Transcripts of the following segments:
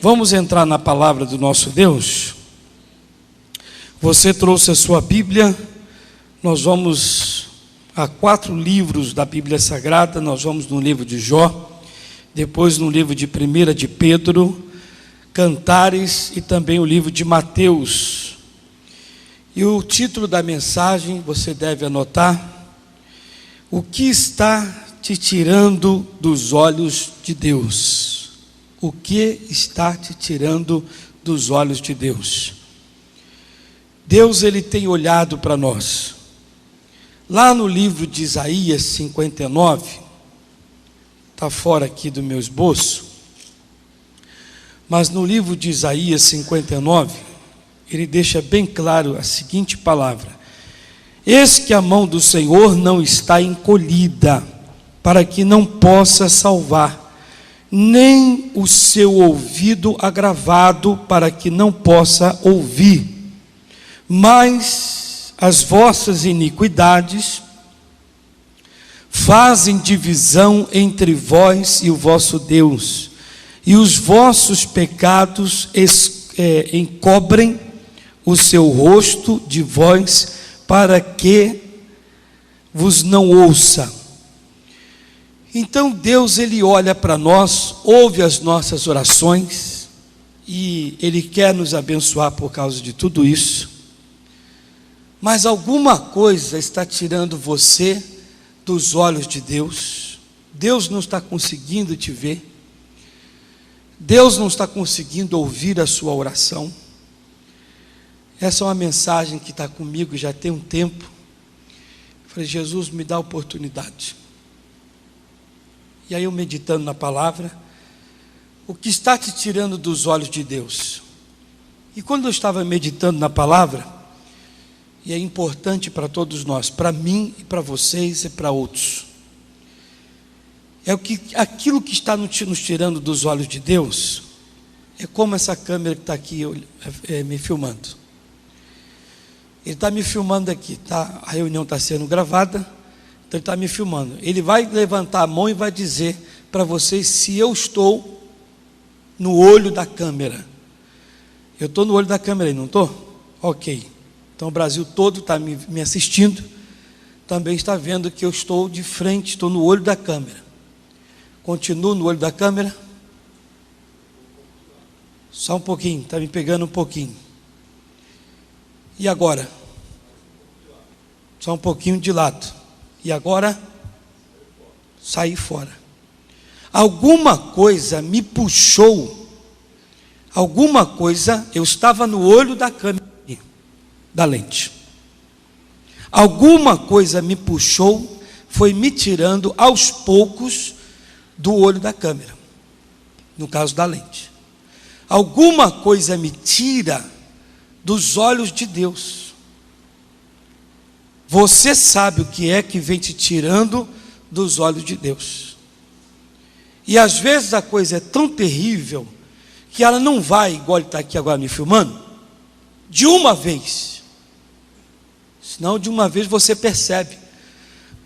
Vamos entrar na palavra do nosso Deus. Você trouxe a sua Bíblia. Nós vamos a 4 livros da Bíblia Sagrada. Nós vamos no livro de Jó, depois no livro de 1 de Pedro, Cantares e também o livro de Mateus. E o título da mensagem, você deve anotar: o que está te tirando dos olhos de Deus? O que está te tirando dos olhos de Deus? Deus, Ele tem olhado para nós. Lá no livro de Isaías 59, está fora aqui do meu esboço, mas no livro de Isaías 59, ele deixa bem claro a seguinte palavra: eis que a mão do Senhor não está encolhida, para que não possa salvar, nem o seu ouvido agravado, para que não possa ouvir. Mas as vossas iniquidades fazem divisão entre vós e o vosso Deus, e os vossos pecados encobrem o seu rosto de vós, para que vos não ouça. Então Deus, Ele olha para nós, ouve as nossas orações, e Ele quer nos abençoar por causa de tudo isso. Mas alguma coisa está tirando você dos olhos de Deus. Deus não está conseguindo te ver. Deus não está conseguindo ouvir a sua oração. Essa é uma mensagem que está comigo já tem um tempo. Eu falei: Jesus, me dá a oportunidade. E aí eu meditando na palavra, o que está te tirando dos olhos de Deus? E quando eu estava meditando na palavra, e é importante para todos nós, para mim e para vocês e para outros, aquilo que está nos tirando dos olhos de Deus, é como essa câmera que está aqui me filmando. Ele está me filmando aqui, tá? A reunião está sendo gravada, então ele está me filmando. Ele vai levantar a mão e vai dizer para vocês se eu estou no olho da câmera. Eu estou no olho da câmera aí, não estou? Ok. Então o Brasil todo está me assistindo, também está vendo que eu estou de frente, estou no olho da câmera. Continuo no olho da câmera. Só um pouquinho, está me pegando um pouquinho. E agora? Só um pouquinho de lado. E agora? Saí fora. Alguma coisa me puxou. Alguma coisa, eu estava no olho da câmera, da lente. Alguma coisa me puxou, foi me tirando aos poucos do olho da câmera, no caso da lente. Alguma coisa me tira dos olhos de Deus. Você sabe o que é que vem te tirando dos olhos de Deus. E às vezes a coisa é tão terrível que ela não vai, igual ele está aqui agora me filmando, de uma vez. Senão de uma vez você percebe.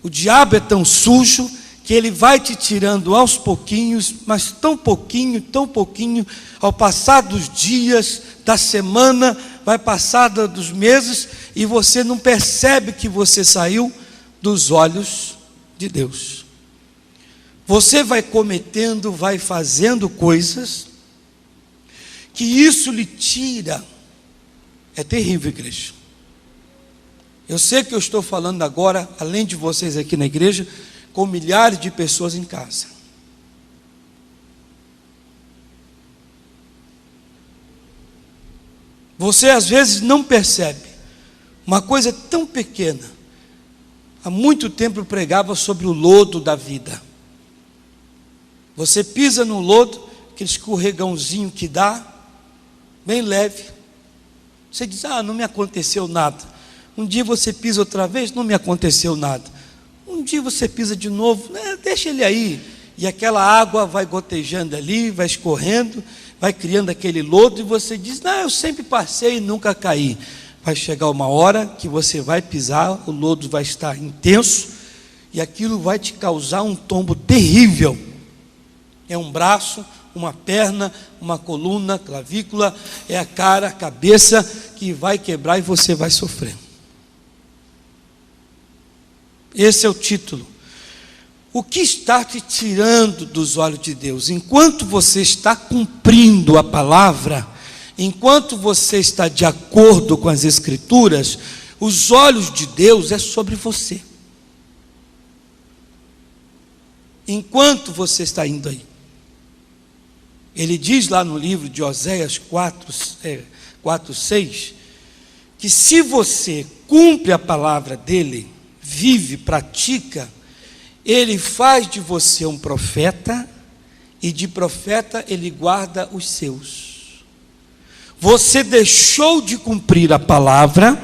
O diabo é tão sujo que ele vai te tirando aos pouquinhos, mas tão pouquinho, ao passar dos dias, da semana, vai passar dos meses, e você não percebe que você saiu dos olhos de Deus. Você vai cometendo, vai fazendo coisas, que isso lhe tira. É terrível, igreja. Eu sei que eu estou falando agora, além de vocês aqui na igreja, com milhares de pessoas em casa. Você às vezes não percebe uma coisa tão pequena. Há muito tempo eu pregava sobre o lodo da vida. Você pisa no lodo, aquele escorregãozinho que dá, bem leve. Você diz: não me aconteceu nada. Um dia você pisa outra vez, não me aconteceu nada. Um dia você pisa de novo, deixa ele aí. E aquela água vai gotejando ali, vai escorrendo, vai criando aquele lodo, e você diz: eu sempre passei e nunca caí. Vai chegar uma hora que você vai pisar, o lodo vai estar intenso, e aquilo vai te causar um tombo terrível. É um braço, uma perna, uma coluna, clavícula, é a cara, a cabeça que vai quebrar e você vai sofrer. Esse é o título. O que está te tirando dos olhos de Deus? Enquanto você está cumprindo a palavra, enquanto você está de acordo com as Escrituras, os olhos de Deus é sobre você. Enquanto você está indo aí. Ele diz lá no livro de Oséias 4:6, que se você cumpre a palavra dele, vive, pratica, ele faz de você um profeta, e de profeta ele guarda os seus. Você deixou de cumprir a palavra,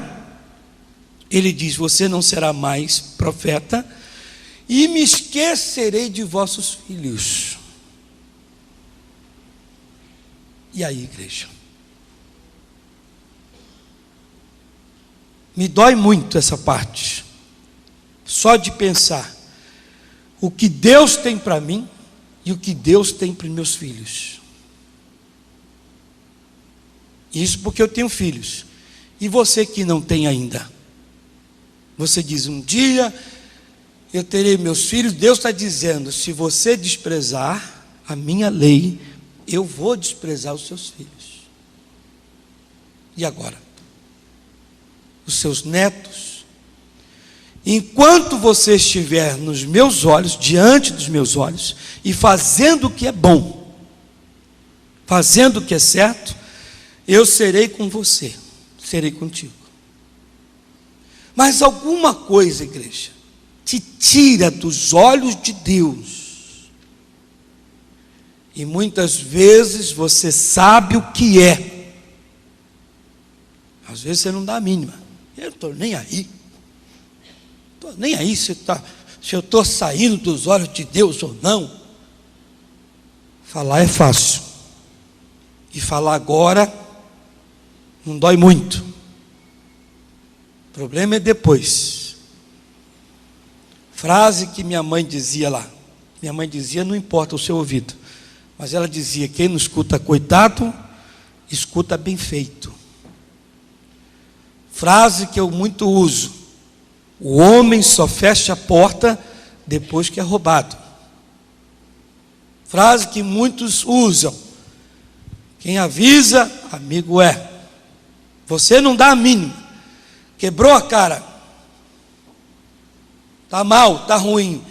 ele diz, você não será mais profeta, e me esquecerei de vossos filhos. E aí, igreja? Me dói muito essa parte, só de pensar o que Deus tem para mim e o que Deus tem para os meus filhos. Isso porque eu tenho filhos. E você que não tem ainda? Você diz, um dia eu terei meus filhos. Deus está dizendo, se você desprezar a minha lei, eu vou desprezar os seus filhos. E agora? Os seus netos? Enquanto você estiver nos meus olhos, diante dos meus olhos, e fazendo o que é bom, fazendo o que é certo, eu serei com você, serei contigo. Mas alguma coisa, igreja, te tira dos olhos de Deus. E muitas vezes você sabe o que é. Às vezes você não dá a mínima. Eu não estou nem aí. Estou nem aí se eu estou saindo dos olhos de Deus ou não. Falar é fácil. E falar agora não dói muito. O problema é depois. Frase que minha mãe dizia lá. Minha mãe dizia, não importa o seu ouvido. Mas ela dizia, quem não escuta coitado, escuta bem feito. Frase que eu muito uso. O homem só fecha a porta depois que é roubado. Frase que muitos usam. Quem avisa, amigo é. Você não dá a mínima. Quebrou a cara. Está mal, está ruim. O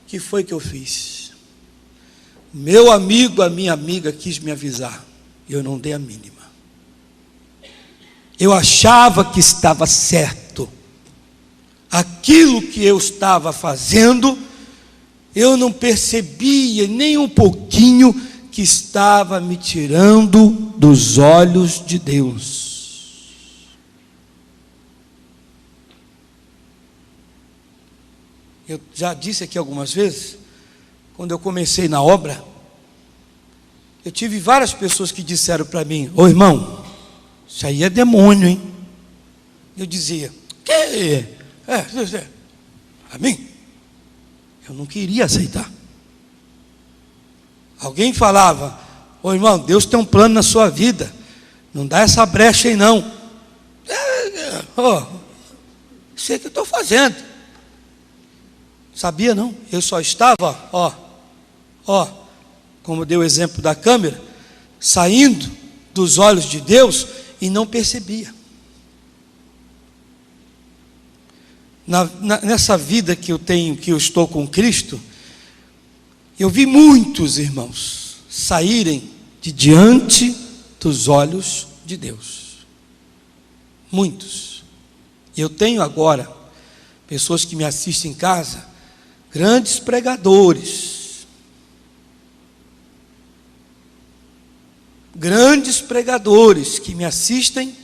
que foi que eu fiz? Meu amigo, a minha amiga quis me avisar. Eu não dei a mínima. Eu achava que estava certo. Aquilo que eu estava fazendo, eu não percebia nem um pouquinho que estava me tirando dos olhos de Deus. Eu já disse aqui algumas vezes, quando eu comecei na obra, eu tive várias pessoas que disseram para mim, ô irmão, isso aí é demônio, hein? Eu dizia, que? A mim? Eu não queria aceitar. Alguém falava, ô irmão, Deus tem um plano na sua vida, não dá essa brecha aí não. Isso é que eu estou fazendo. Sabia não? Eu só estava, como deu o exemplo da câmera, saindo dos olhos de Deus e não percebia. Nessa vida que eu tenho, que eu estou com Cristo, eu vi muitos irmãos saírem de diante dos olhos de Deus. Muitos. E eu tenho agora pessoas que me assistem em casa, grandes pregadores, que me assistem,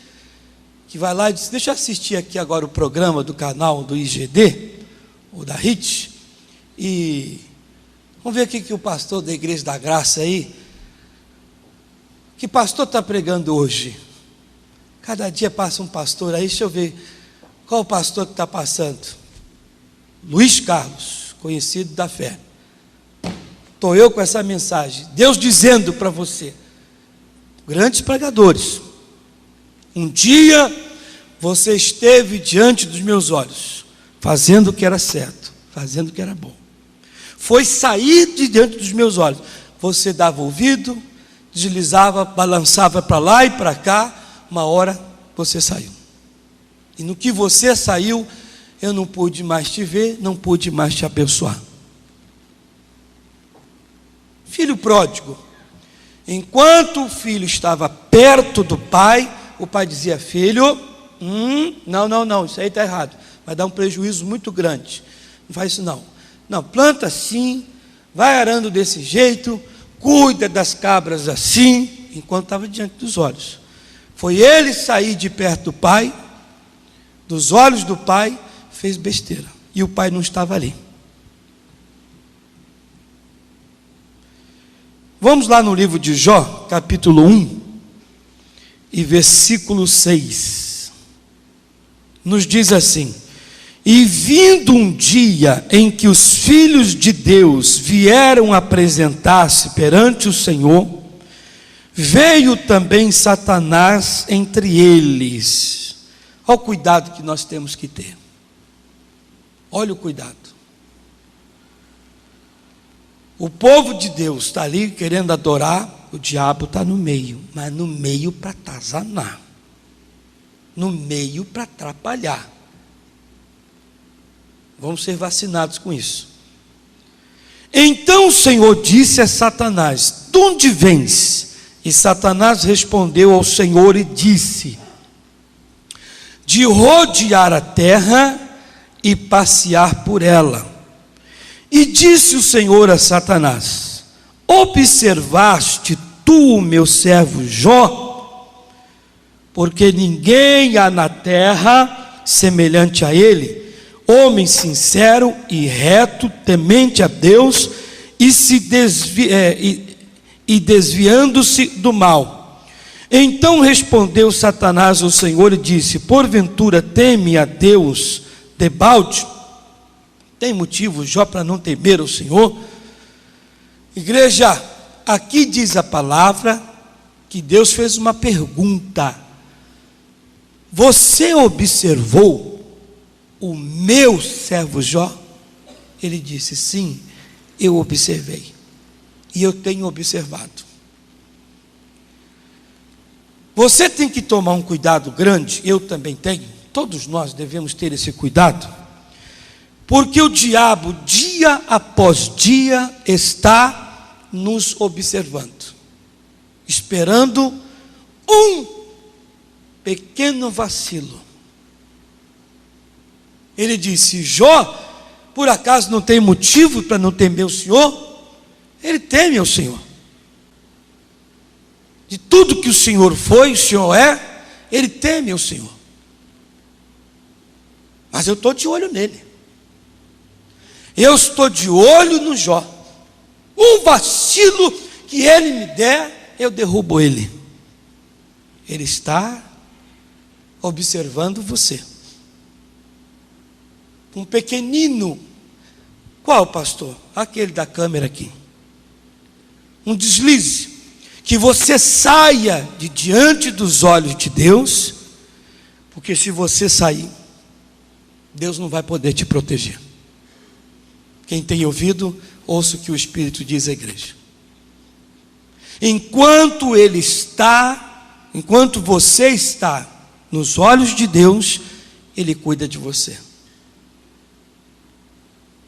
que vai lá e diz, deixa eu assistir aqui agora o programa do canal do IGD, ou da HIT, e vamos ver o que o pastor da Igreja da Graça aí, que pastor está pregando hoje? Cada dia passa um pastor aí, deixa eu ver, qual o pastor que está passando? Luiz Carlos, conhecido da fé. Estou eu com essa mensagem. Deus dizendo para você, grandes pregadores, um dia você esteve diante dos meus olhos, fazendo o que era certo, fazendo o que era bom. Foi sair de diante dos meus olhos. Você dava ouvido, deslizava, balançava para lá e para cá. Uma hora você saiu. E no que você saiu, eu não pude mais te ver, não pude mais te abençoar. Filho pródigo, enquanto o filho estava perto do pai, o pai dizia: filho, não, isso aí está errado, vai dar um prejuízo muito grande, não faz isso não, planta assim, vai arando desse jeito, cuida das cabras assim, enquanto estava diante dos olhos. Foi ele sair de perto do pai, dos olhos do pai, fez besteira, e o pai não estava ali. Vamos lá no livro de Jó, capítulo 1, e versículo 6. Nos diz assim: e vindo um dia em que os filhos de Deus vieram apresentar-se perante o Senhor, veio também Satanás entre eles. Olha o cuidado que nós temos que ter. Olha o cuidado. O povo de Deus está ali querendo adorar, o diabo está no meio, mas no meio para atazanar, no meio para atrapalhar. Vamos ser vacinados com isso. Então o Senhor disse a Satanás: de onde vens? E Satanás respondeu ao Senhor e disse: de rodear a terra e passear por ela. E disse o Senhor a Satanás: observaste tu o meu servo Jó? Porque ninguém há na terra semelhante a ele, homem sincero e reto, temente a Deus, e desviando-se do mal. Então respondeu Satanás ao Senhor e disse: porventura teme a Deus debalde? Tem motivo Jó para não temer o Senhor? Igreja, aqui diz a palavra que Deus fez uma pergunta: você observou o meu servo Jó? Ele disse: sim, eu observei, e eu tenho observado. Você tem que tomar um cuidado grande, eu também tenho, todos nós devemos ter esse cuidado, porque o diabo, dia após dia, está nos observando, esperando um pequeno vacilo. Ele disse: Jó, por acaso não tem motivo para não temer o Senhor? Ele teme ao Senhor. De tudo que o Senhor foi, o Senhor é, ele teme ao Senhor. Mas eu estou de olho nele. Eu estou de olho no Jó. Um vacilo que ele me der, eu derrubo ele. Ele está observando você. Um pequenino. Qual, pastor? Aquele da câmera aqui. Um deslize. Que você saia de diante dos olhos de Deus, porque se você sair, Deus não vai poder te proteger. Quem tem ouvido, ouça o que o Espírito diz à igreja. Enquanto você está nos olhos de Deus, Ele cuida de você.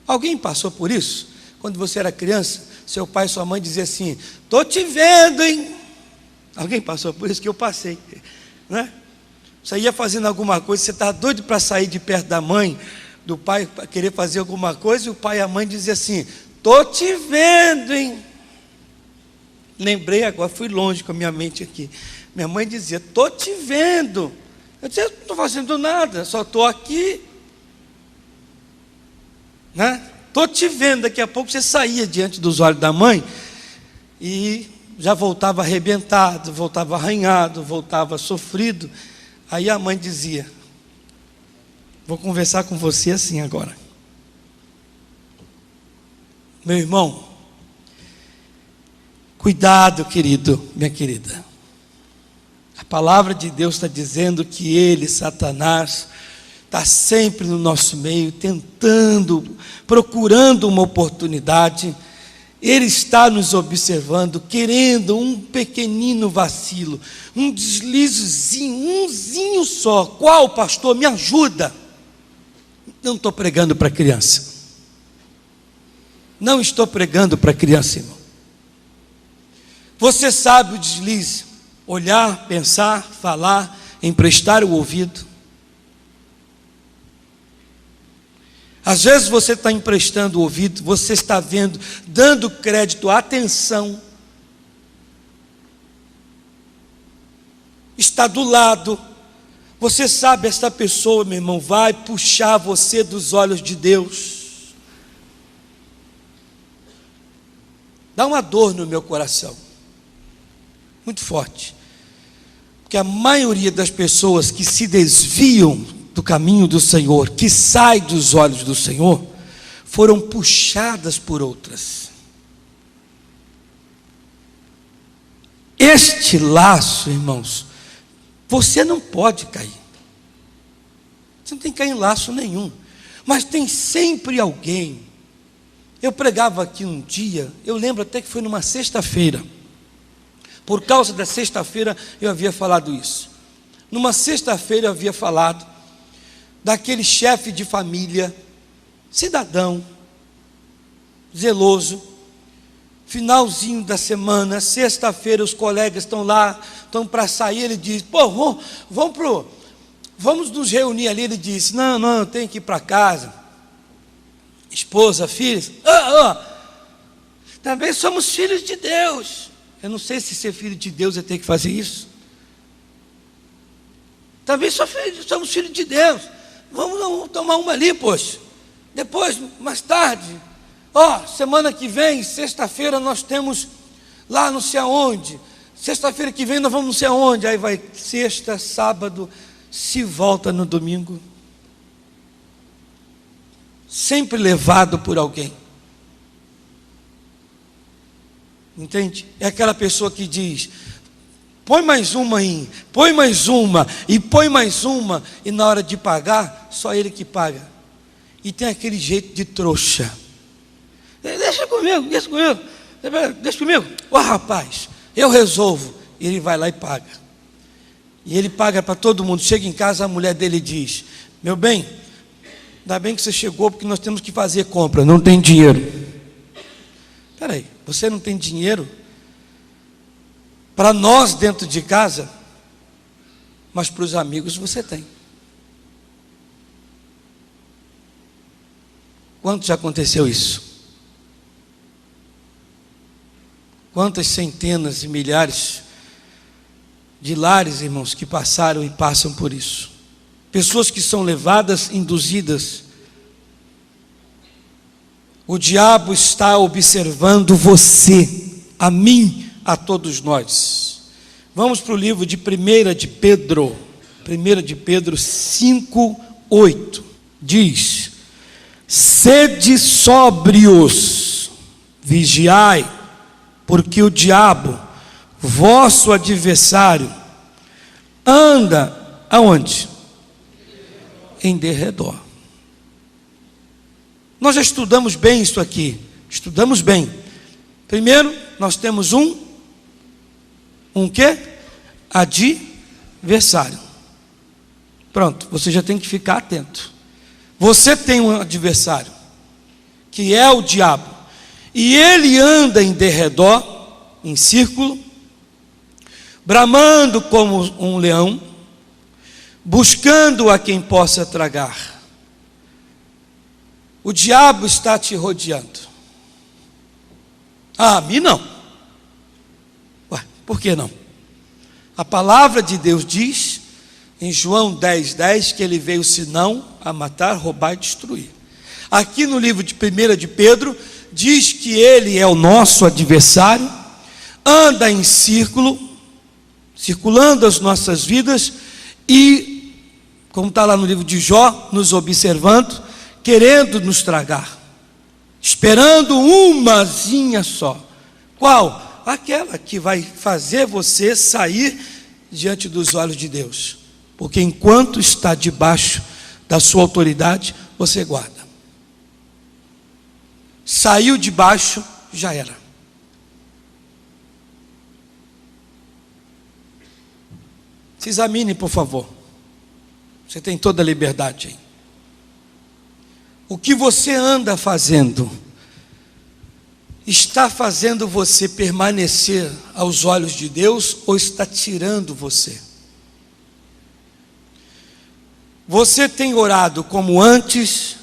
Alguém passou por isso? Quando você era criança, seu pai e sua mãe diziam assim: estou te vendo, hein? Alguém passou por isso? Que eu passei, né? Você ia fazendo alguma coisa, você estava doido para sair de perto da mãe, do pai, para querer fazer alguma coisa, e o pai e a mãe diziam assim: estou te vendo, hein? Lembrei agora, fui longe com a minha mente aqui. Minha mãe dizia: estou te vendo. Eu dizia: não estou fazendo nada, só estou aqui, né? Estou te vendo. Daqui a pouco você saía diante dos olhos da mãe e já voltava arrebentado, voltava arranhado, voltava sofrido. Aí a mãe dizia: vou conversar com você assim agora. Meu irmão, Cuidado, querido, minha querida. A palavra de Deus está dizendo que ele, Satanás, está sempre no nosso meio, tentando, procurando uma oportunidade. Ele está nos observando, querendo um pequenino vacilo, um deslizezinho, umzinho só. Qual, pastor? Me ajuda. Não estou pregando para criança. Não estou pregando para criança, irmão. Você sabe o deslize: olhar, pensar, falar, emprestar o ouvido. Às vezes você está emprestando o ouvido, você está vendo, dando crédito, atenção. Está do lado. Você sabe, esta pessoa, meu irmão, vai puxar você dos olhos de Deus. Dá uma dor no meu coração, muito forte, porque a maioria das pessoas que se desviam do caminho do Senhor, que sai dos olhos do Senhor, foram puxadas por outras. Este laço, irmãos, você não pode cair. Você não tem que cair em laço nenhum. Mas tem sempre alguém. Eu pregava aqui um dia, eu lembro até que foi numa sexta-feira. Por causa da sexta-feira eu havia falado isso. Numa sexta-feira eu havia falado daquele chefe de família, cidadão, zeloso. Finalzinho da semana, sexta-feira, os colegas estão lá, estão para sair. Ele diz: pô, vamos nos reunir ali. Ele disse: não, eu tenho que ir para casa. Esposa, filhos, também somos filhos de Deus. Eu não sei se ser filho de Deus é ter que fazer isso. Também somos filhos de Deus. Vamos tomar uma ali, poxa. Depois, mais tarde, semana que vem, sexta-feira, nós temos lá não sei aonde. Sexta-feira que vem nós vamos não sei aonde. Aí vai sexta, sábado, se volta no domingo. Sempre levado por alguém. Entende? É aquela pessoa que diz: põe mais uma aí, põe mais uma, e põe mais uma, e na hora de pagar, só ele que paga. E tem aquele jeito de trouxa. Deixa comigo. Rapaz, eu resolvo. E ele vai lá e paga. E ele paga para todo mundo. Chega em casa, a mulher dele diz: meu bem, ainda bem que você chegou, porque nós temos que fazer compra, não tem dinheiro. Espera aí, você não tem dinheiro para nós dentro de casa, mas para os amigos você tem. Quanto já aconteceu isso? Quantas centenas e milhares de lares, irmãos, que passaram e passam por isso. Pessoas que são levadas, induzidas. O diabo está observando você, a mim, a todos nós. Vamos para o livro de 1 de Pedro. 1 de Pedro 5:8. Diz: sede sóbrios, vigiai, porque o diabo, vosso adversário, anda aonde? Em derredor. Nós já estudamos bem isso aqui. Estudamos bem. Primeiro, nós temos um quê? Adversário. Pronto, você já tem que ficar atento. Você tem um adversário, que é o diabo. E ele anda em derredor, em círculo, bramando como um leão, buscando a quem possa tragar. O diabo está te rodeando. A mim não. Por que não? A palavra de Deus diz, em João 10:10, que ele veio senão a matar, roubar e destruir. Aqui no livro de 1 de Pedro, diz que ele é o nosso adversário, anda em círculo, circulando as nossas vidas e, como está lá no livro de Jó, nos observando, querendo nos tragar, esperando umazinha só. Qual? Qual? Aquela que vai fazer você sair diante dos olhos de Deus. Porque enquanto está debaixo da sua autoridade, você guarda. Saiu de baixo, já era. Se examine, por favor. Você tem toda a liberdade aí. O que você anda fazendo está fazendo você permanecer aos olhos de Deus ou está tirando você? Você tem orado como antes?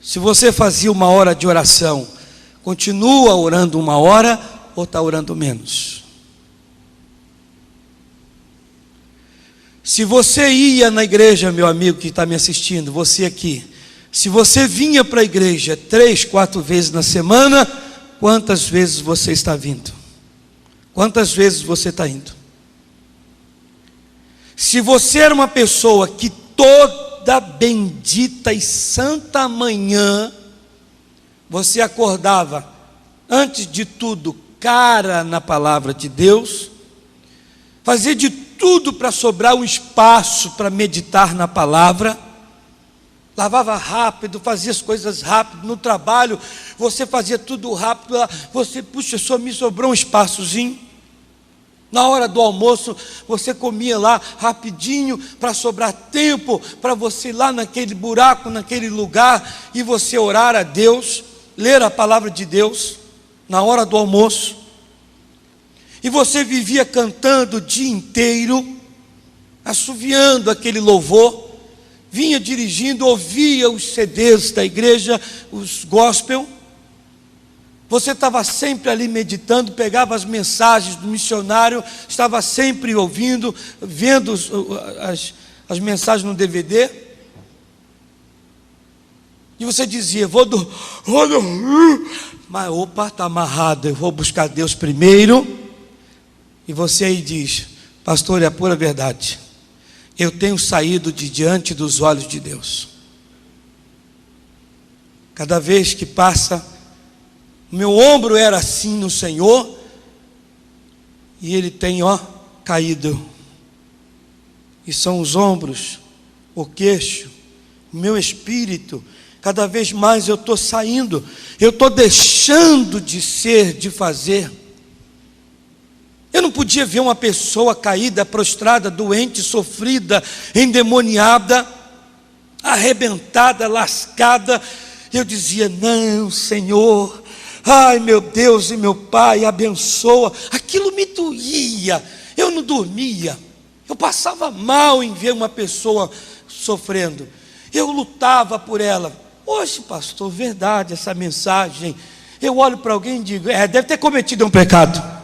Se você fazia 1 hora de oração, continua orando 1 hora ou está orando menos? Se você ia na igreja, meu amigo que está me assistindo, você aqui, se você vinha para a igreja 3, 4 vezes na semana, quantas vezes você está vindo? Quantas vezes você está indo? Se você era uma pessoa que toda bendita e santa manhã, você acordava, antes de tudo, cara na palavra de Deus, fazia de tudo para sobrar um espaço para meditar na palavra, lavava rápido, fazia as coisas rápido, no trabalho, você fazia tudo rápido, você, puxa, só me sobrou um espaçozinho. Na hora do almoço, você comia lá rapidinho, para sobrar tempo, para você ir lá naquele buraco, naquele lugar, e você orar a Deus, ler a palavra de Deus, na hora do almoço. E você vivia cantando o dia inteiro, assoviando aquele louvor, vinha dirigindo, ouvia os CDs da igreja, os gospel. Você estava sempre ali meditando, pegava as mensagens do missionário, estava sempre ouvindo, vendo as mensagens no DVD. E você dizia, vou dormir, mas opa, está amarrado, eu vou buscar Deus primeiro. E você aí diz, pastor, é a pura verdade, eu tenho saído de diante dos olhos de Deus. Cada vez que passa, meu ombro era assim no Senhor, e ele tem, caído. E são os ombros, o queixo, o meu espírito. Cada vez mais eu estou saindo, eu estou deixando de ser, de fazer. Eu não podia ver uma pessoa caída, prostrada, doente, sofrida, endemoniada, arrebentada, lascada. Eu dizia, não, Senhor, ai meu Deus e meu Pai, abençoa. Aquilo me doía, eu não dormia, eu passava mal em ver uma pessoa sofrendo, eu lutava por ela. Hoje, pastor, verdade essa mensagem, eu olho para alguém e digo, deve ter cometido um pecado.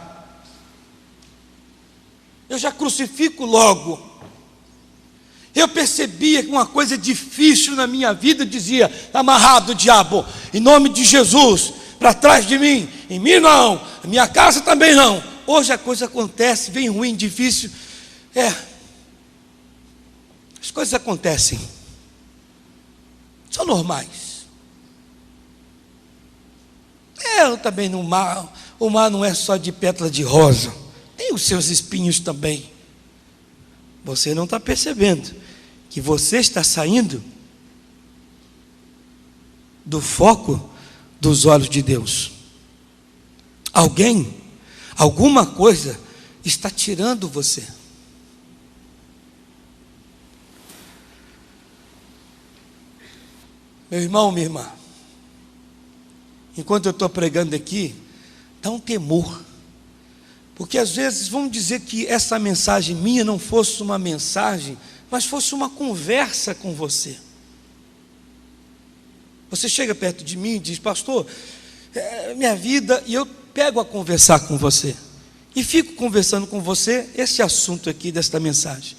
Eu já crucifico logo. Eu percebia que uma coisa difícil na minha vida, dizia, amarrado diabo, em nome de Jesus, para trás de mim, em mim não, a minha casa também não. Hoje a coisa acontece, vem ruim, difícil, as coisas acontecem, são normais. Eu também no mar, o mar não é só de pétala de rosa, tem os seus espinhos também. Você não está percebendo que você está saindo do foco dos olhos de Deus. Alguém, alguma coisa está tirando você. Meu irmão, minha irmã, enquanto eu estou pregando aqui, dá um temor. Porque às vezes vamos dizer que essa mensagem minha não fosse uma mensagem, mas fosse uma conversa com você. Você chega perto de mim e diz, pastor, minha vida, e eu pego a conversar com você. E fico conversando com você esse assunto aqui desta mensagem.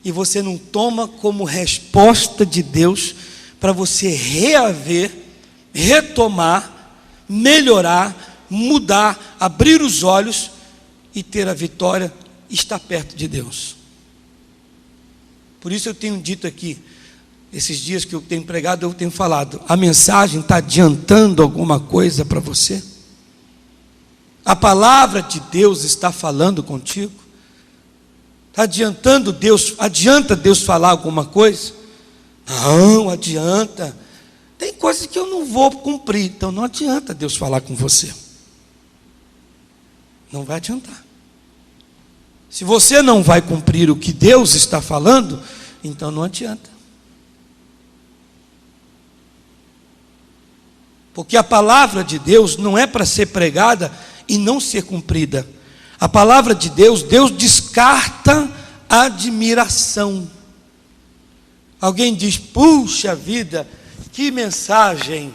E você não toma como resposta de Deus para você reaver, retomar, melhorar, mudar, abrir os olhos e ter a vitória, estar perto de Deus. Por isso eu tenho dito aqui, esses dias que eu tenho pregado, eu tenho falado, a mensagem está adiantando alguma coisa para você? A palavra de Deus está falando contigo? Está adianta Deus falar alguma coisa? Não, adianta. Tem coisas que eu não vou cumprir, então não adianta Deus falar com você. Não vai adiantar. Se você não vai cumprir o que Deus está falando, então não adianta. Porque a palavra de Deus não é para ser pregada e não ser cumprida. A palavra de Deus, Deus descarta a admiração. Alguém diz: puxa vida, que mensagem.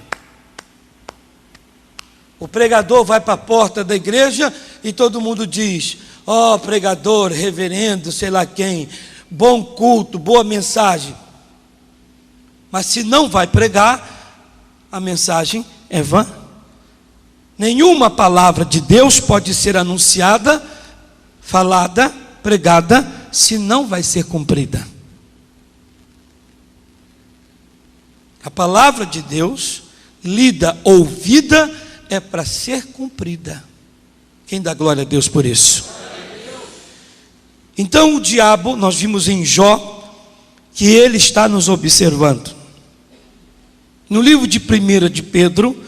O pregador vai para a porta da igreja e todo mundo diz: ó, pregador, reverendo, sei lá quem, bom culto, boa mensagem. Mas se não vai pregar, a mensagem é vã. Nenhuma palavra de Deus pode ser anunciada, falada, pregada, se não vai ser cumprida. A palavra de Deus, lida, ouvida, é para ser cumprida. Quem dá glória a Deus por isso? Então o diabo, nós vimos em Jó, que ele está nos observando. No livro de 1 de Pedro,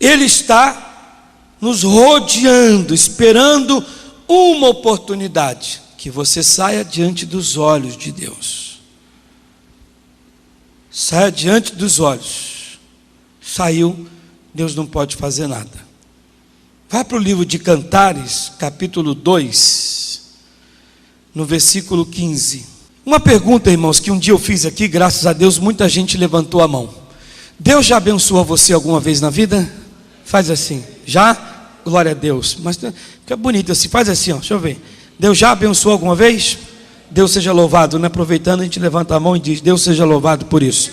ele está nos rodeando, esperando uma oportunidade, que você saia diante dos olhos de Deus. Saia diante dos olhos. Saiu, Deus não pode fazer nada. Vai para o livro de Cantares, capítulo 2, no versículo 15. Uma pergunta, irmãos, que um dia eu fiz aqui, graças a Deus, muita gente levantou a mão. Deus já abençoou você alguma vez na vida? Faz assim, já? Glória a Deus. Mas fica bonito assim, faz assim, ó, deixa eu ver. Deus já abençoou alguma vez? Deus seja louvado, né? Aproveitando, a gente levanta a mão e diz: Deus seja louvado por isso.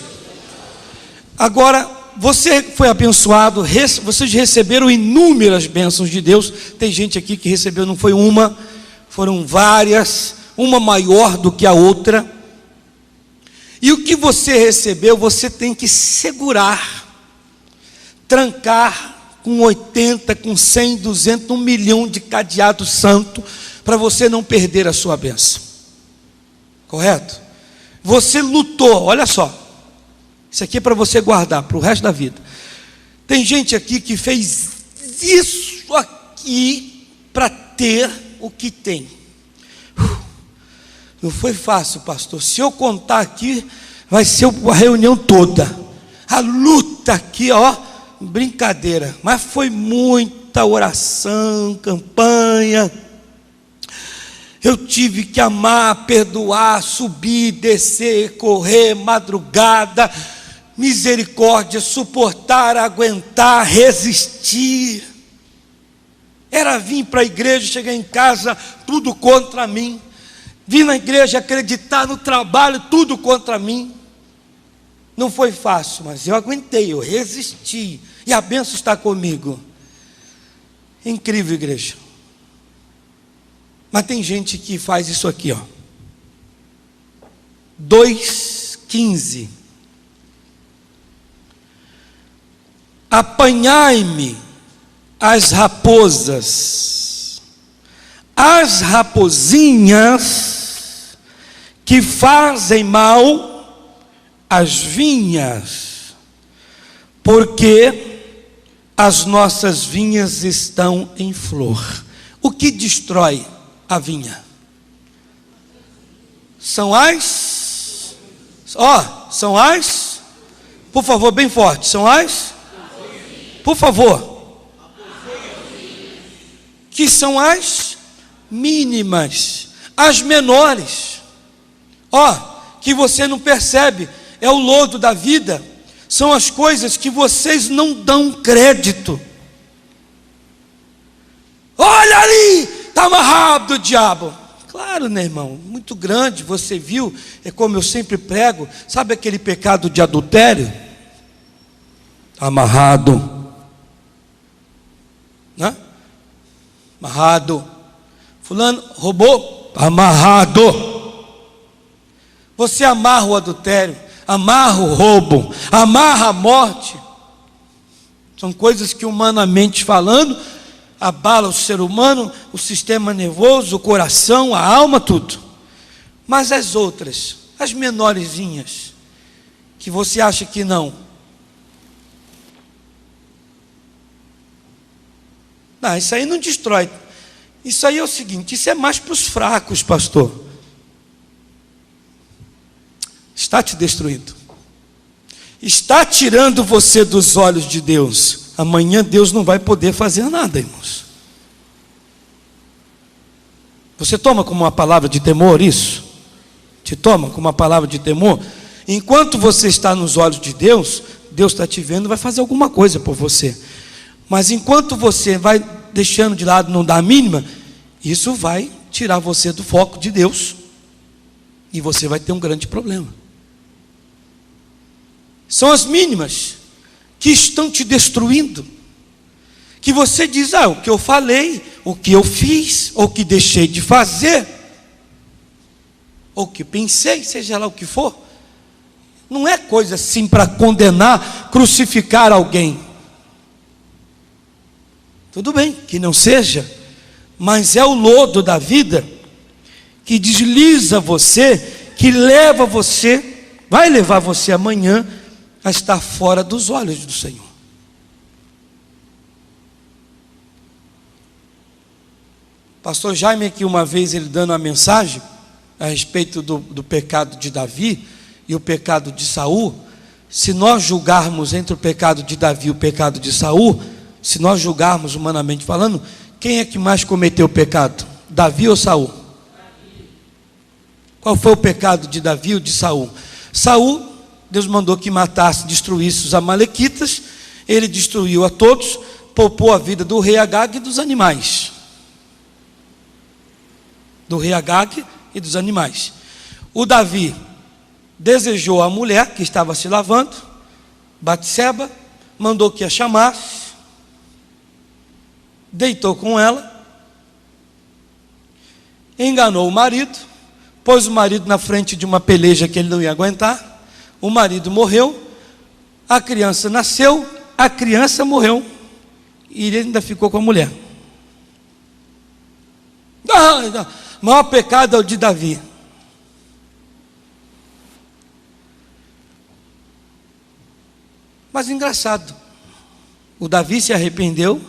Agora, você foi abençoado, vocês receberam inúmeras bênçãos de Deus. Tem gente aqui que recebeu, não foi uma, foram várias, uma maior do que a outra. E o que você recebeu, você tem que segurar, trancar com 80, com 100, 200, 1 milhão de cadeado santo, para você não perder a sua bênção. Correto? Você lutou, olha só, isso aqui é para você guardar para o resto da vida. Tem gente aqui que fez isso aqui para ter o que tem. Não foi fácil, pastor. Se eu contar aqui, vai ser a reunião toda. A luta aqui, ó, brincadeira. Mas foi muita oração, campanha. Eu tive que amar, perdoar, subir, descer, correr, madrugada, misericórdia, suportar, aguentar, resistir. Era vir para a igreja, chegar em casa, tudo contra mim. Vim na igreja acreditar no trabalho, tudo contra mim. Não foi fácil, mas eu aguentei, eu resisti. E a bênção está comigo. Incrível, igreja. Mas tem gente que faz isso aqui, ó. 2,15. Apanhai-me as raposas, as rapozinhas que fazem mal às vinhas, porque as nossas vinhas estão em flor. O que destrói a vinha? São as, são as, por favor, bem forte, são as, por favor, que são as mínimas, as menores, que você não percebe, é o lodo da vida, são as coisas que vocês não dão crédito. Olha ali, está amarrado o diabo. Claro, né, irmão, muito grande, você viu, é como eu sempre prego, sabe aquele pecado de adultério? Amarrado, né? Amarrado. Fulano roubou, amarrado. Você amarra o adultério, amarra o roubo, amarra a morte. São coisas que, humanamente falando, abala o ser humano, o sistema nervoso, o coração, a alma, tudo. Mas as outras, as menorzinhas, que você acha que não. Não, isso aí não destrói. Isso aí é o seguinte, isso é mais para os fracos, pastor. Está te destruindo. Está tirando você dos olhos de Deus. Amanhã Deus não vai poder fazer nada, irmãos. Você toma como uma palavra de temor isso? Te toma como uma palavra de temor? Enquanto você está nos olhos de Deus, Deus está te vendo e vai fazer alguma coisa por você. Mas enquanto você vai deixando de lado, não dá a mínima, isso vai tirar você do foco de Deus. E você vai ter um grande problema. São as mínimas que estão te destruindo. Que você diz, o que eu falei, o que eu fiz, ou o que deixei de fazer, ou o que pensei, seja lá o que for. Não é coisa assim para condenar, crucificar alguém. Tudo bem, que não seja, mas é o lodo da vida que desliza você, que leva você, vai levar você amanhã a estar fora dos olhos do Senhor. Pastor Jaime aqui uma vez, ele dando uma mensagem a respeito do pecado de Davi e o pecado de Saul. Se nós julgarmos entre o pecado de Davi e o pecado de Saul, se nós julgarmos humanamente falando, quem é que mais cometeu o pecado? Davi ou Saul? Qual foi o pecado de Davi ou de Saul? Saul, Deus mandou que matasse, destruísse os amalequitas. Ele destruiu a todos, poupou a vida do rei Agag e dos animais. Do rei Agag e dos animais. O Davi desejou a mulher que estava se lavando, Batseba, mandou que a chamasse, deitou com ela, enganou o marido, pôs o marido na frente de uma peleja que ele não ia aguentar. O marido morreu, a criança nasceu, a criança morreu, e ele ainda ficou com a mulher. O maior pecado é o de Davi. Mas engraçado, o Davi se arrependeu,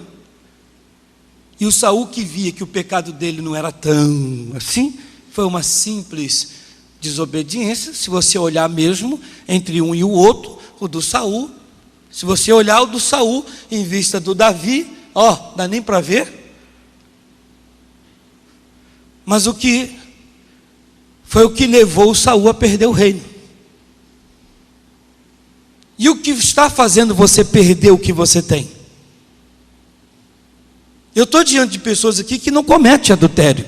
e o Saul, que via que o pecado dele não era tão assim, foi uma simples desobediência. Se você olhar mesmo entre um e o outro, o do Saul, se você olhar o do Saul em vista do Davi, dá nem para ver. Mas o que foi o que levou o Saul a perder o reino. E o que está fazendo você perder o que você tem? Eu estou diante de pessoas aqui que não cometem adultério.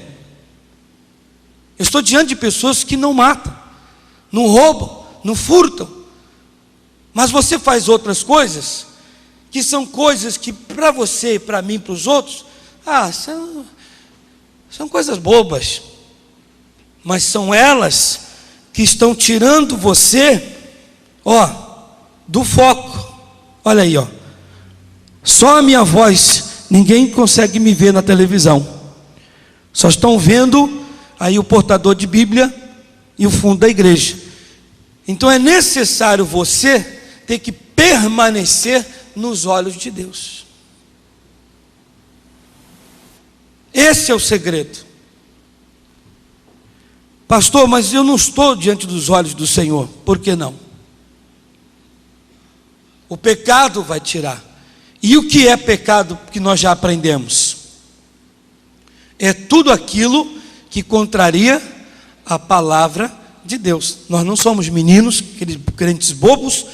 Eu estou diante de pessoas que não matam, não roubam, não furtam. Mas você faz outras coisas, que são coisas que para você, para mim, para os outros, são coisas bobas. Mas são elas que estão tirando você, do foco. Olha aí, só a minha voz, ninguém consegue me ver na televisão. Só estão vendo aí o portador de Bíblia e o fundo da igreja. Então é necessário você ter que permanecer nos olhos de Deus. Esse é o segredo. Pastor, mas eu não estou diante dos olhos do Senhor. Por que não? O pecado vai tirar. E o que é pecado que nós já aprendemos? É tudo aquilo que contraria a palavra de Deus. Nós não somos meninos, aqueles crentes bobos,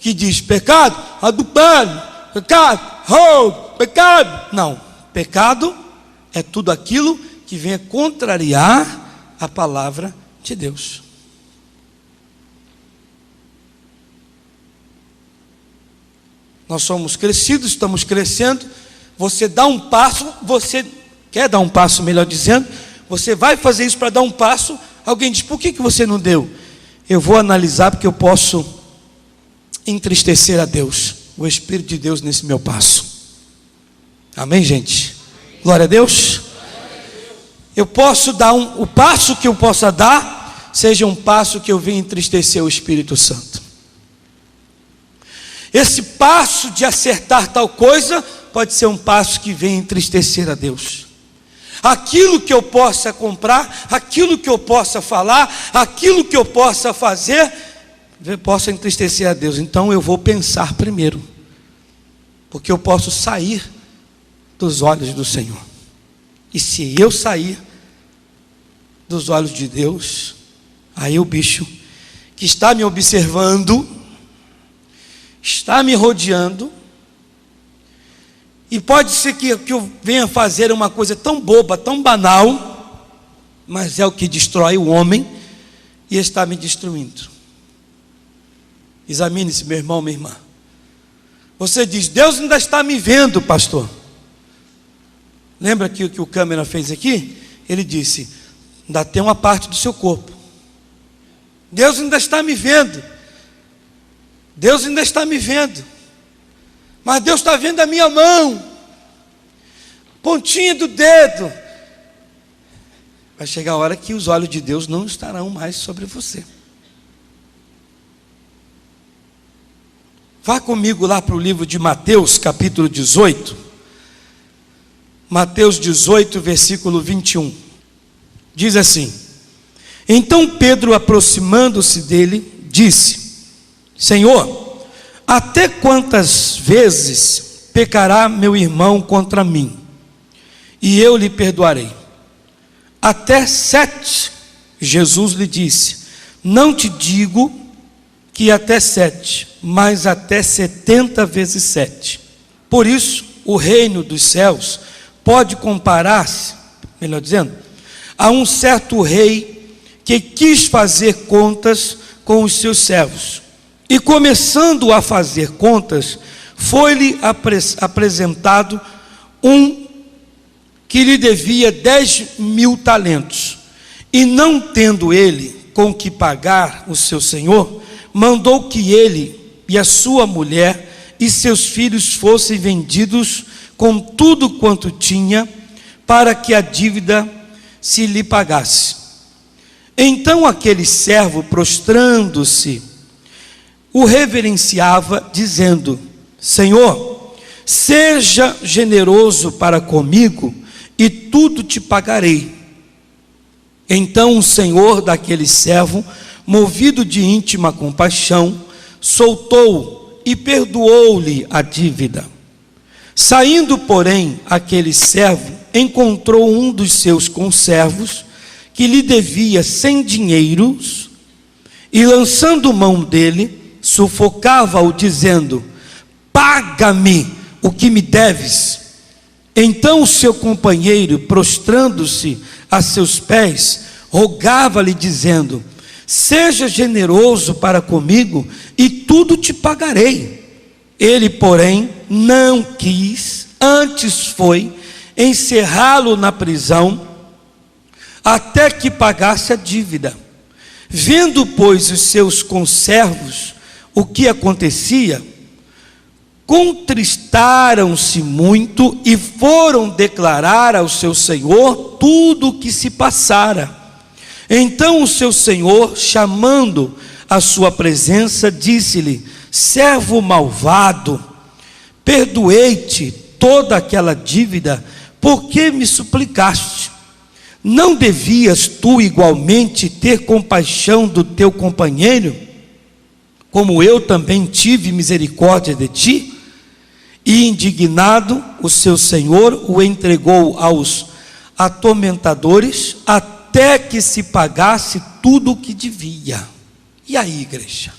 que diz pecado, adultério, pecado, roubo, pecado. Não, pecado é tudo aquilo que venha contrariar a palavra de Deus. Nós somos crescidos, estamos crescendo. Você dá um passo, você quer dar um passo, melhor dizendo, você vai fazer isso para dar um passo. Alguém diz, por que você não deu? Eu vou analisar, porque eu posso entristecer a Deus, o Espírito de Deus nesse meu passo. Amém, gente? Glória a Deus. Eu posso dar o passo que eu possa dar, seja um passo que eu venha entristecer o Espírito Santo. Esse passo de acertar tal coisa pode ser um passo que venha entristecer a Deus. Aquilo que eu possa comprar, aquilo que eu possa falar, aquilo que eu possa fazer, possa entristecer a Deus. Então eu vou pensar primeiro, porque eu posso sair dos olhos do Senhor. E se eu sair dos olhos de Deus, aí o bicho que está me observando, está me rodeando, e pode ser que eu venha fazer uma coisa tão boba, tão banal, mas é o que destrói o homem e está me destruindo. Examine-se, meu irmão, minha irmã. Você diz: Deus ainda está me vendo, pastor. Lembra que o que o câmera fez aqui? Ele disse: ainda tem uma parte do seu corpo. Deus ainda está me vendo. Deus ainda está me vendo. Mas Deus está vendo a minha mão, pontinha do dedo. Vai chegar a hora que os olhos de Deus não estarão mais sobre você. Vá comigo lá para o livro de Mateus, capítulo 18. Mateus 18, versículo 21. Diz assim: então Pedro, aproximando-se dele, disse: Senhor, até quantas vezes pecará meu irmão contra mim, e eu lhe perdoarei? Até 7. Jesus lhe disse: não te digo que até 7, mas até 70 vezes 7. Por isso, o reino dos céus pode comparar-se, melhor dizendo, a um certo rei que quis fazer contas com os seus servos. E começando a fazer contas, foi-lhe apresentado um que lhe devia 10.000 talentos. E não tendo ele com que pagar o seu senhor, mandou que ele e a sua mulher e seus filhos fossem vendidos com tudo quanto tinha, para que a dívida se lhe pagasse. Então aquele servo, prostrando-se, o reverenciava, dizendo: Senhor, seja generoso para comigo, e tudo te pagarei. Então o senhor daquele servo, movido de íntima compaixão, soltou-o e perdoou-lhe a dívida. Saindo, porém, aquele servo encontrou um dos seus conservos que lhe devia 100 dinheiros, e lançando mão dele, sufocava-o, dizendo: paga-me o que me deves. Então o seu companheiro, prostrando-se a seus pés, rogava-lhe, dizendo: seja generoso para comigo, e tudo te pagarei. Ele, porém, não quis, antes foi encerrá-lo na prisão, até que pagasse a dívida. Vendo, pois, os seus conservos o que acontecia, contristaram-se muito e foram declarar ao seu senhor tudo o que se passara. Então o seu senhor, chamando à sua presença, disse-lhe: servo malvado, perdoei-te toda aquela dívida, porque me suplicaste. Não devias tu igualmente ter compaixão do teu companheiro, como eu também tive misericórdia de ti? E indignado, o seu senhor o entregou aos atormentadores, até que se pagasse tudo o que devia. E aí, igreja?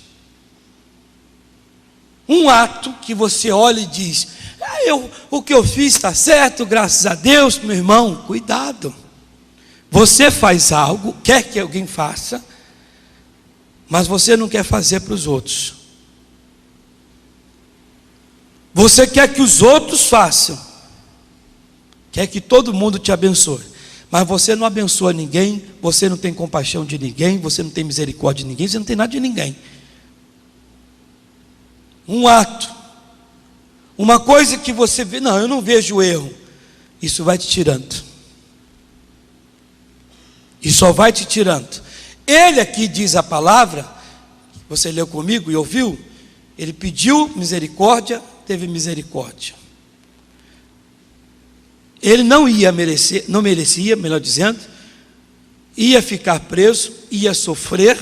Um ato que você olha e diz: o que eu fiz está certo, graças a Deus. Meu irmão, cuidado. Você faz algo, quer que alguém faça, mas você não quer fazer para os outros. Você quer que os outros façam, quer que todo mundo te abençoe, mas você não abençoa ninguém, você não tem compaixão de ninguém, você não tem misericórdia de ninguém, você não tem nada de ninguém. Um ato, uma coisa que você vê: não, eu não vejo erro. isso vai te tirando. E só vai te tirando. Ele aqui diz a palavra, você leu comigo e ouviu, ele pediu misericórdia, teve misericórdia. Ele não merecia, melhor dizendo, ia ficar preso, ia sofrer,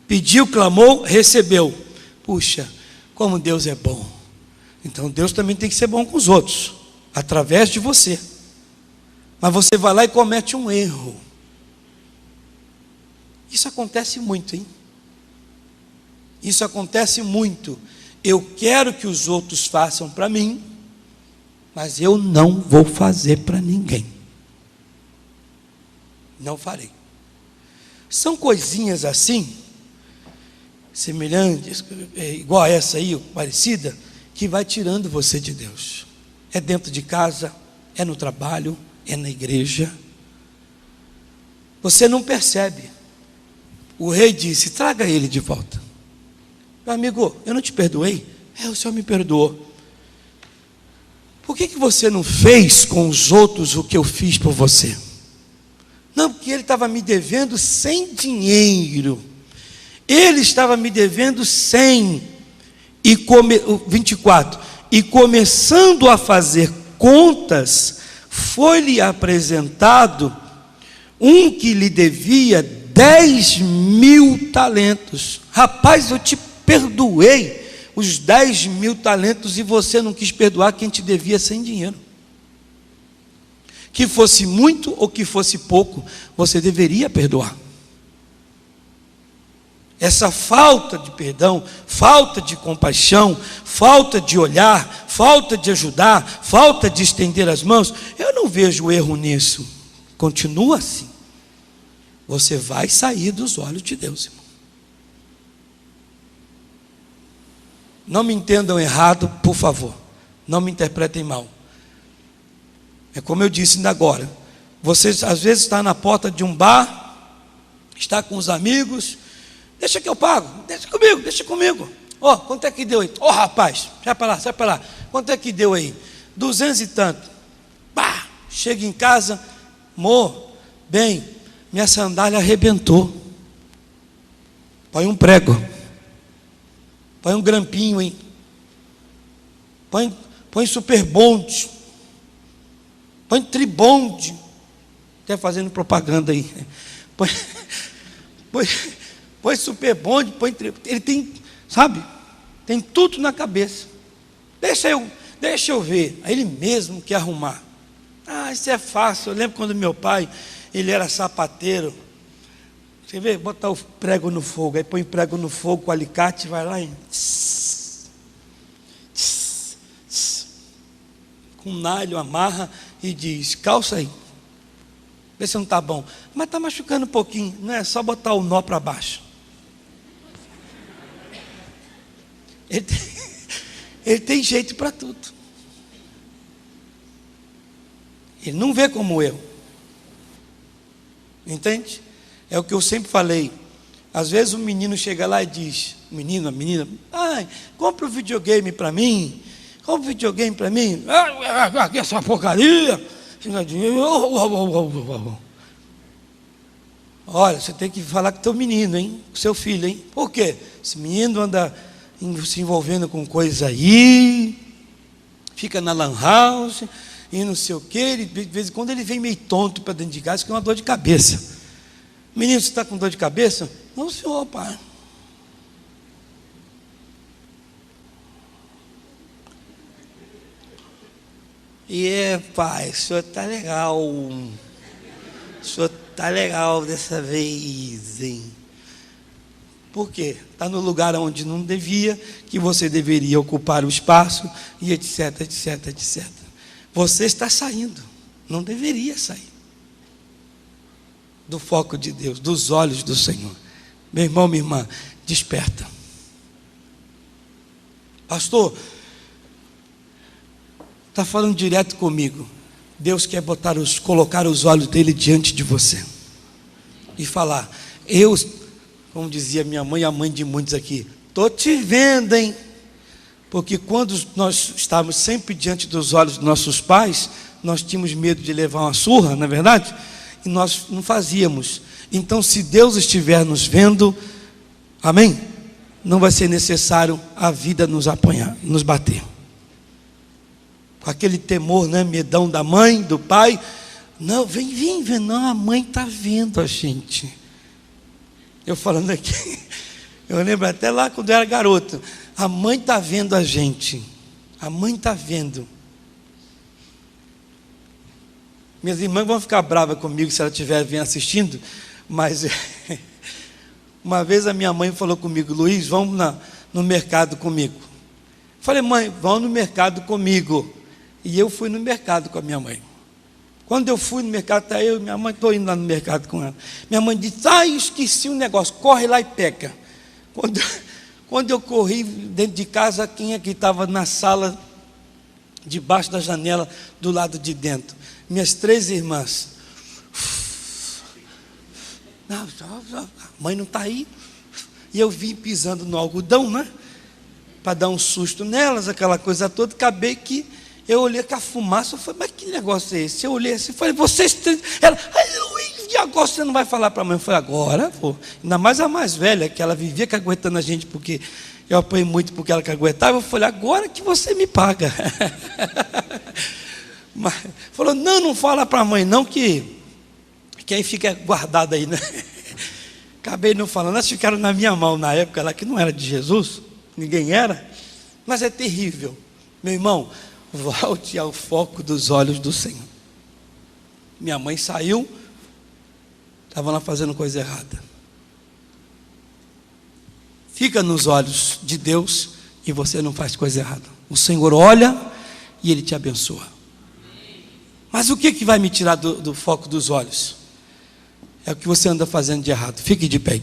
pediu, clamou, recebeu. Puxa, como Deus é bom. Então Deus também tem que ser bom com os outros, através de você. Mas você vai lá e comete um erro. Isso acontece muito, hein? Isso acontece muito. Eu quero que os outros façam para mim, mas eu não vou fazer para ninguém. Não farei. São coisinhas assim, semelhantes, igual a essa aí, parecida, que vai tirando você de Deus. É dentro de casa, é no trabalho, é na igreja. Você não percebe. O rei disse: traga ele de volta. Meu amigo, eu não te perdoei? O Senhor me perdoou. Por que você não fez com os outros o que eu fiz por você? Não, porque ele estava me devendo 100 dinheiro. Ele estava me devendo 100. 24. E começando a fazer contas, foi-lhe apresentado um que lhe devia 10.000 talentos. Rapaz, eu te perdoei os 10.000 talentos e você não quis perdoar quem te devia sem dinheiro. Que fosse muito ou que fosse pouco, você deveria perdoar. Essa falta de perdão, falta de compaixão, falta de olhar, falta de ajudar, falta de estender as mãos, eu não vejo erro nisso. Continua assim. Você vai sair dos olhos de Deus, irmão. Não me entendam errado, por favor. Não me interpretem mal. É como eu disse ainda agora. Você às vezes está na porta de um bar, está com os amigos. Deixa que eu pago, deixa comigo. Quanto é que deu aí? Rapaz, sai para lá. Quanto é que deu aí? 200 e tanto. Pá, chega em casa, bem, minha sandália arrebentou. Põe um prego. Põe um grampinho, hein? Põe superbonde. Põe tribonde. Até fazendo propaganda aí. Põe superbonde, ele tem, sabe? Tem tudo na cabeça. Deixa eu ver. Aí ele mesmo quer arrumar. Isso é fácil. Eu lembro quando meu pai, ele era sapateiro. Você vê, botar o prego no fogo, aí põe o prego no fogo com o alicate, vai lá e com um nalho, amarra e diz: calça aí, vê se não está bom. Mas está machucando um pouquinho, não é só botar o nó para baixo. Ele tem jeito para tudo. Ele não vê como eu. Entende? É o que eu sempre falei. Às vezes o menino chega lá e diz, a menina, compra um videogame para mim. Compra um videogame para mim. Essa porcaria. Olha, você tem que falar com teu menino, hein? Com seu filho, hein? Por quê? Esse menino anda se envolvendo com coisa aí, fica na lan house e não sei o quê. De vez em quando ele vem meio tonto para dentro de casa, que é uma dor de cabeça. Menino, você está com dor de cabeça? Não, senhor, pai. Pai, o senhor está legal. O senhor está legal dessa vez, hein? Por quê? Está no lugar onde não devia, que você deveria ocupar o espaço, e etc, etc, etc. Você está saindo, não deveria sair do foco de Deus, dos olhos do Senhor. Meu irmão, minha irmã, desperta. Pastor, está falando direto comigo. Deus quer colocar os olhos dele diante de você e falar: como dizia minha mãe, a mãe de muitos aqui, estou te vendo, hein? Porque quando nós estávamos sempre diante dos olhos dos nossos pais, nós tínhamos medo de levar uma surra, não é verdade? E nós não fazíamos. Então, se Deus estiver nos vendo, amém? Não vai ser necessário a vida nos apanhar, nos bater. Com aquele temor, né? Medão da mãe, do pai. Não, vem, não, a mãe está vendo a gente. Eu falando aqui, eu lembro até lá quando eu era garoto. A mãe está vendo a gente. A mãe está vendo. Minhas irmãs vão ficar bravas comigo se ela estiver assistindo, mas uma vez a minha mãe falou comigo: Luiz, vamos no mercado comigo. Falei: mãe, vamos no mercado comigo. E eu fui no mercado com a minha mãe. Quando eu fui no mercado, tá eu e minha mãe, estou indo lá no mercado com ela. Minha mãe disse: esqueci um negócio, corre lá e pega. Quando eu corri dentro de casa, quem é que estava na sala, debaixo da janela, do lado de dentro? Minhas 3 irmãs. Não, a mãe não está aí. E eu vim pisando no algodão, né? Para dar um susto nelas, aquela coisa toda. Acabei que eu olhei com a fumaça. Eu falei: mas que negócio é esse? Eu olhei assim e falei: vocês... Ela: Luiz, e agora você não vai falar para a mãe? Eu falei: agora, pô. Ainda mais a mais velha, que ela vivia caguetando a gente, porque eu apanhei muito porque ela caguetava. Eu falei: agora que você me paga. Mas falou: não fala para a mãe não, que aí fica guardado aí, né? Acabei não falando. Elas ficaram na minha mão na época lá, que não era de Jesus, ninguém era. Mas é terrível, meu irmão. Volte ao foco dos olhos do Senhor. Minha mãe saiu, estava lá fazendo coisa errada. Fica nos olhos de Deus e você não faz coisa errada. O Senhor olha e Ele te abençoa. Mas o que vai me tirar do foco dos olhos? É o que você anda fazendo de errado. Fique de pé.